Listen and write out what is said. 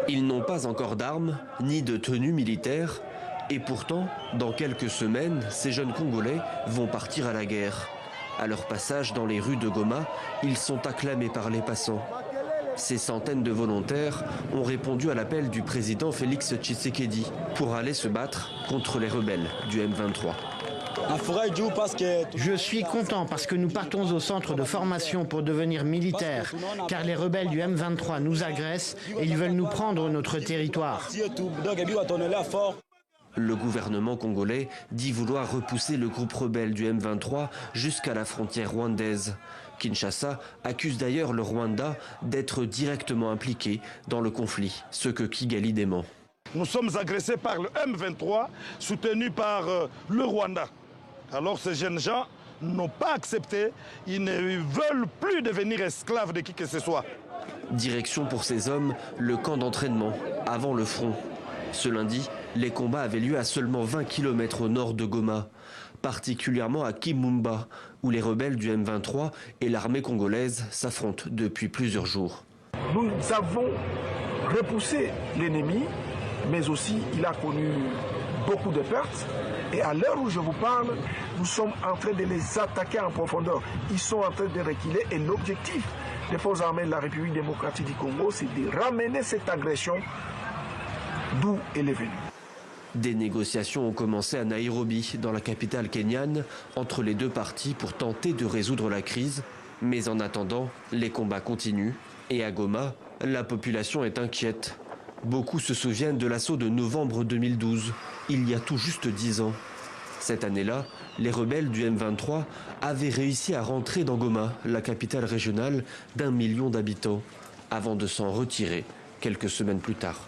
Ils n'ont pas encore d'armes, ni de tenue militaire, et pourtant, dans quelques semaines, ces jeunes Congolais vont partir à la guerre. À leur passage dans les rues de Goma, ils sont acclamés par les passants. Ces centaines de volontaires ont répondu à l'appel du président Félix Tshisekedi pour aller se battre contre les rebelles du M23. Je suis content parce que nous partons au centre de formation pour devenir militaires, car les rebelles du M23 nous agressent et ils veulent nous prendre notre territoire. Le gouvernement congolais dit vouloir repousser le groupe rebelle du M23 jusqu'à la frontière rwandaise. Kinshasa accuse d'ailleurs le Rwanda d'être directement impliqué dans le conflit, ce que Kigali dément. Nous sommes agressés par le M23, soutenu par le Rwanda. Alors ces jeunes gens n'ont pas accepté, ils ne veulent plus devenir esclaves de qui que ce soit. Direction pour ces hommes, le camp d'entraînement, avant le front. Ce lundi, les combats avaient lieu à seulement 20 km au nord de Goma, particulièrement à Kimumba, où les rebelles du M23 et l'armée congolaise s'affrontent depuis plusieurs jours. Nous avons repoussé l'ennemi, mais aussi il a connu beaucoup de pertes. Et à l'heure où je vous parle, nous sommes en train de les attaquer en profondeur. Ils sont en train de reculer et l'objectif des forces armées de la République démocratique du Congo, c'est de ramener cette agression d'où elle est venue. Des négociations ont commencé à Nairobi, dans la capitale kenyane, entre les deux parties pour tenter de résoudre la crise. Mais en attendant, les combats continuent. Et à Goma, la population est inquiète. Beaucoup se souviennent de l'assaut de novembre 2012, il y a tout juste 10 ans. Cette année-là, les rebelles du M23 avaient réussi à rentrer dans Goma, la capitale régionale d'1 million d'habitants, avant de s'en retirer quelques semaines plus tard.